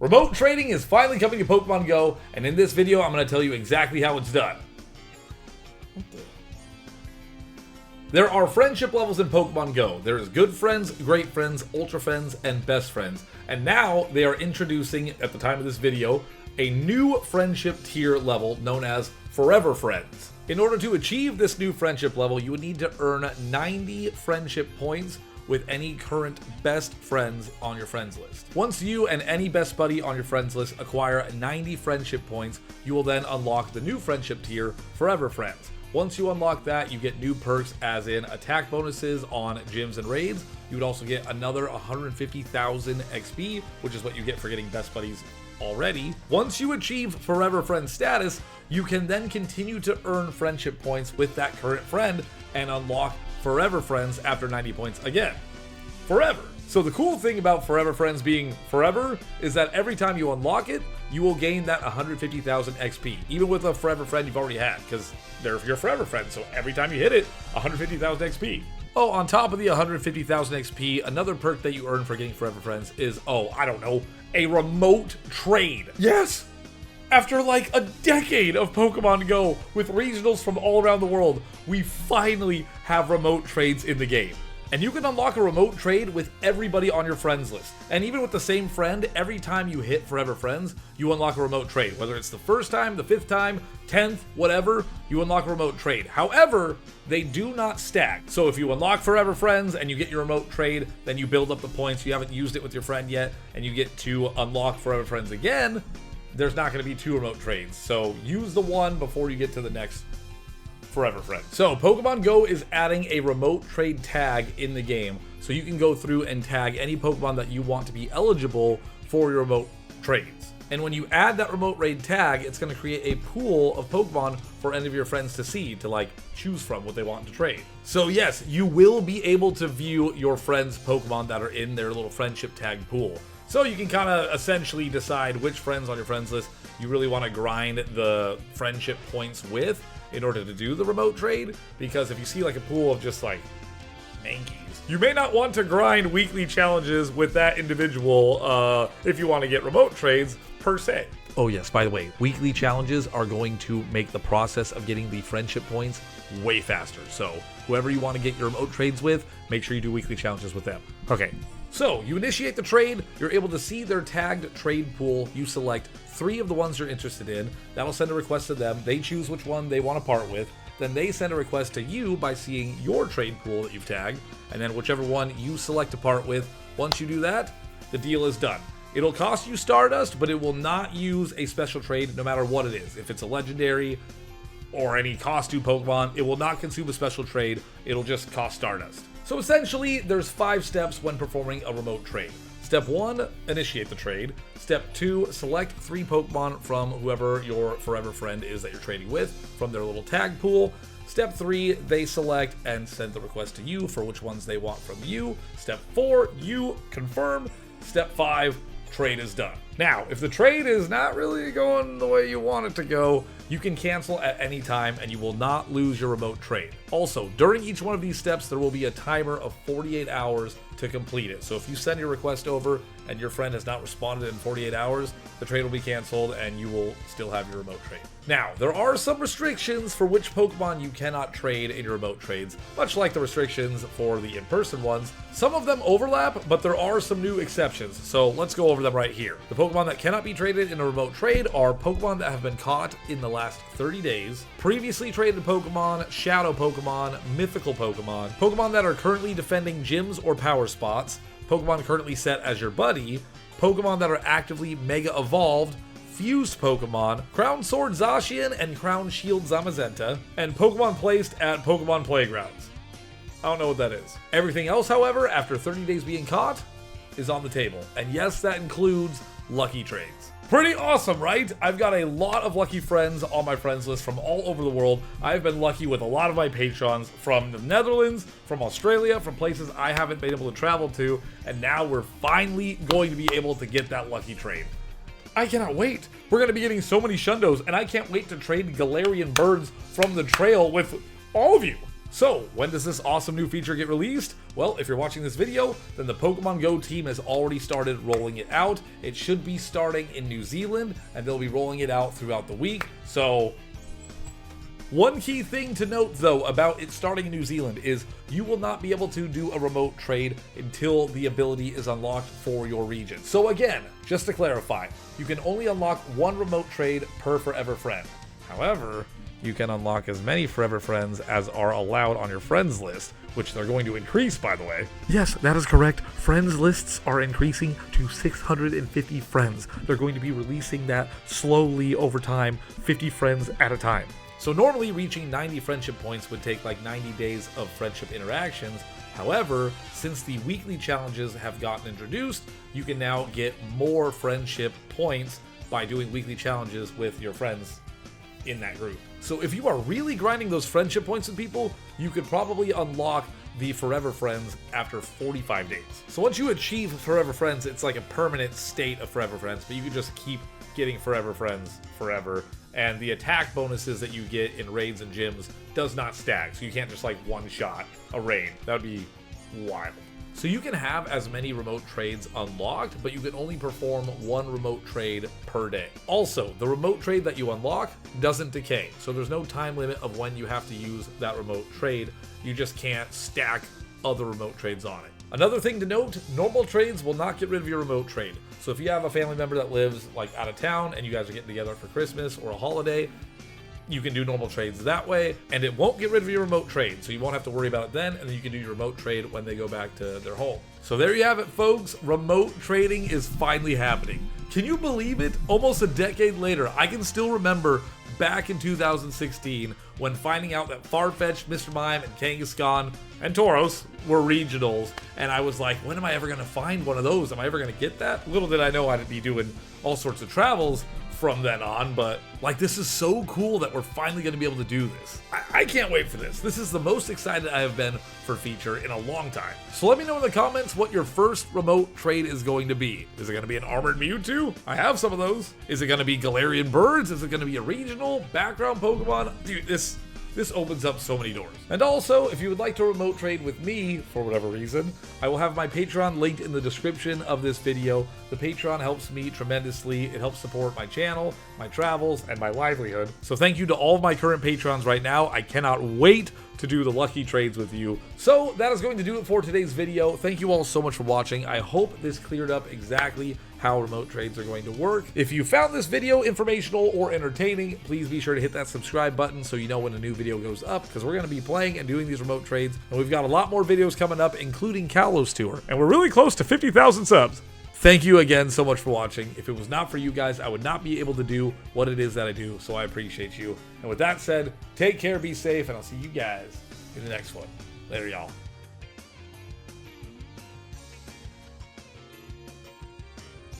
Remote trading is finally coming to Pokemon Go, and in this video, I'm going to tell you exactly how it's done. There are friendship levels in Pokemon Go. There is good friends, great friends, ultra friends, and best friends. And now they are introducing, at the time of this video, a new friendship tier level known as Forever Friends. In order to achieve this new friendship level, you would need to earn 90 friendship points with any current best friends on your friends list. Once you and any best buddy on your friends list acquire 90 friendship points, you will then unlock the new friendship tier, Forever Friends. Once you unlock that, you get new perks as in attack bonuses on gyms and raids. You would also get another 150,000 XP, which is what you get for getting best buddies already. Once you achieve Forever Friend status, you can then continue to earn friendship points with that current friend and unlock Forever Friends after 90 points again. Forever. So the cool thing about Forever Friends being forever is that every time you unlock it, you will gain that 150,000 XP, even with a Forever Friend you've already had, because they're your Forever Friends, so every time you hit it, 150,000 XP. Oh, on top of the 150,000 XP, another perk that you earn for getting Forever Friends is, a remote trade. Yes! After like a decade of Pokemon Go with regionals from all around the world, we finally have remote trades in the game. And you can unlock a remote trade with everybody on your friends list. And even with the same friend, every time you hit Forever Friends, you unlock a remote trade. Whether it's the first time, the 5th time, 10th, whatever, you unlock a remote trade. However, they do not stack. So if you unlock Forever Friends and you get your remote trade, then you build up the points, you haven't used it with your friend yet, and you get to unlock Forever Friends again, there's not going to be 2 remote trades. So use the one before you get to the next Forever Friend. So Pokemon Go is adding a remote trade tag in the game, so you can go through and tag any Pokemon that you want to be eligible for your remote trades. And when you add that remote raid tag, it's going to create a pool of Pokemon for any of your friends to see, to like choose from what they want to trade. So yes, you will be able to view your friends' Pokemon that are in their little friendship tag pool. So you can kind of essentially decide which friends on your friends list you really want to grind the friendship points with in order to do the remote trade, because if you see like a pool of just like Mankeys, you may not want to grind weekly challenges with that individual if you want to get remote trades per se. Oh yes, by the way, weekly challenges are going to make the process of getting the friendship points way faster. So whoever you want to get your remote trades with, make sure you do weekly challenges with them. Okay, so you initiate the trade, you're able to see their tagged trade pool, you select 3 of the ones you're interested in, that'll send a request to them, they choose which one they want to part with, then they send a request to you by seeing your trade pool that you've tagged, and then whichever one you select to part with, once you do that, the deal is done. It'll cost you Stardust, but it will not use a special trade no matter what it is. If it's a legendary or any costume Pokemon, it will not consume a special trade, it'll just cost Stardust. So essentially, there's 5 steps when performing a remote trade. Step 1, initiate the trade. Step 2, select 3 Pokemon from whoever your Forever Friend is that you're trading with from their little tag pool. Step 3, they select and send the request to you for which ones they want from you. Step 4, you confirm. Step 5, trade is done. Now, if the trade is not really going the way you want it to go, you can cancel at any time and you will not lose your remote trade. Also, during each one of these steps, there will be a timer of 48 hours to complete it. So if you send your request over and your friend has not responded in 48 hours, the trade will be canceled and you will still have your remote trade. Now, there are some restrictions for which Pokemon you cannot trade in your remote trades, much like the restrictions for the in-person ones. Some of them overlap, but there are some new exceptions, so let's go over them right here. The Pokemon that cannot be traded in a remote trade are Pokemon that have been caught in the last 30 days, previously traded Pokemon, Shadow Pokemon, Mythical Pokemon, Pokemon that are currently defending gyms or power spots, Pokemon currently set as your buddy, Pokemon that are actively Mega Evolved, Fused Pokemon, Crown Sword Zacian and Crown Shield Zamazenta, and Pokemon placed at Pokemon Playgrounds. I don't know what that is. Everything else, however, after 30 days being caught, is on the table. And yes, that includes lucky trades. Pretty awesome, right? I've got a lot of lucky friends on my friends list from all over the world. I've been lucky with a lot of my patrons from the Netherlands, from Australia, from places I haven't been able to travel to, and now we're finally going to be able to get that lucky trade. I cannot wait. We're going to be getting so many Shundos, and I can't wait to trade Galarian birds from the trail with all of you. So, when does this awesome new feature get released? Well, if you're watching this video, then the Pokemon Go team has already started rolling it out. It should be starting in New Zealand, and they'll be rolling it out throughout the week. So, one key thing to note, though, about it starting in New Zealand is you will not be able to do a remote trade until the ability is unlocked for your region. So again, just to clarify, you can only unlock one remote trade per Forever Friend. However, you can unlock as many Forever Friends as are allowed on your friends list, which they're going to increase, by the way. Yes, that is correct. Friends lists are increasing to 650 friends. They're going to be releasing that slowly over time, 50 friends at a time. So normally reaching 90 friendship points would take like 90 days of friendship interactions. However, since the weekly challenges have gotten introduced, you can now get more friendship points by doing weekly challenges with your friends in that group. So if you are really grinding those friendship points with people, you could probably unlock the Forever Friends after 45 days. So once you achieve Forever Friends, it's like a permanent state of Forever Friends, but you can just keep getting Forever Friends forever. And the attack bonuses that you get in raids and gyms does not stack, so you can't just like one-shot a raid. That would be wild. So you can have as many remote trades unlocked, but you can only perform one remote trade per day. Also, the remote trade that you unlock doesn't decay, so there's no time limit of when you have to use that remote trade. You just can't stack other remote trades on it. Another thing to note, normal trades will not get rid of your remote trade. So if you have a family member that lives like out of town and you guys are getting together for Christmas or a holiday, you can do normal trades that way, and it won't get rid of your remote trade, so you won't have to worry about it then, and then you can do your remote trade when they go back to their home. So there you have it, folks. Remote trading is finally happening. Can you believe it? Almost a decade later, I can still remember back in 2016 when finding out that Farfetch'd, Mr. Mime, and Kangaskhan, and Tauros were regionals, and I was like, when am I ever going to find one of those? Am I ever going to get that? Little did I know I'd be doing all sorts of travels from then on, but like, this is so cool that we're finally going to be able to do this. I can't wait for this. This is the most excited I have been for feature in a long time. So let me know in the comments what your first remote trade is going to be. Is it going to be an Armored Mewtwo? I have some of those. Is it going to be Galarian Birds? Is it going to be a regional background Pokemon? Dude, this opens up so many doors. And also, if you would like to remote trade with me, for whatever reason, I will have my Patreon linked in the description of this video. The Patreon helps me tremendously. It helps support my channel, my travels, and my livelihood. So thank you to all of my current patrons right now. I cannot wait to do the lucky trades with you. So that is going to do it for today's video. Thank you all so much for watching. I hope this cleared up exactly how remote trades are going to work. If you found this video informational or entertaining, please be sure to hit that subscribe button so you know when a new video goes up, because we're going to be playing and doing these remote trades, and we've got a lot more videos coming up, including Kalos Tour, and we're really close to 50,000 subs. Thank you again so much for watching. If it was not for you guys, I would not be able to do what it is that I do, so I appreciate you. And with that said, take care, be safe, and I'll see you guys in the next one. Later, y'all.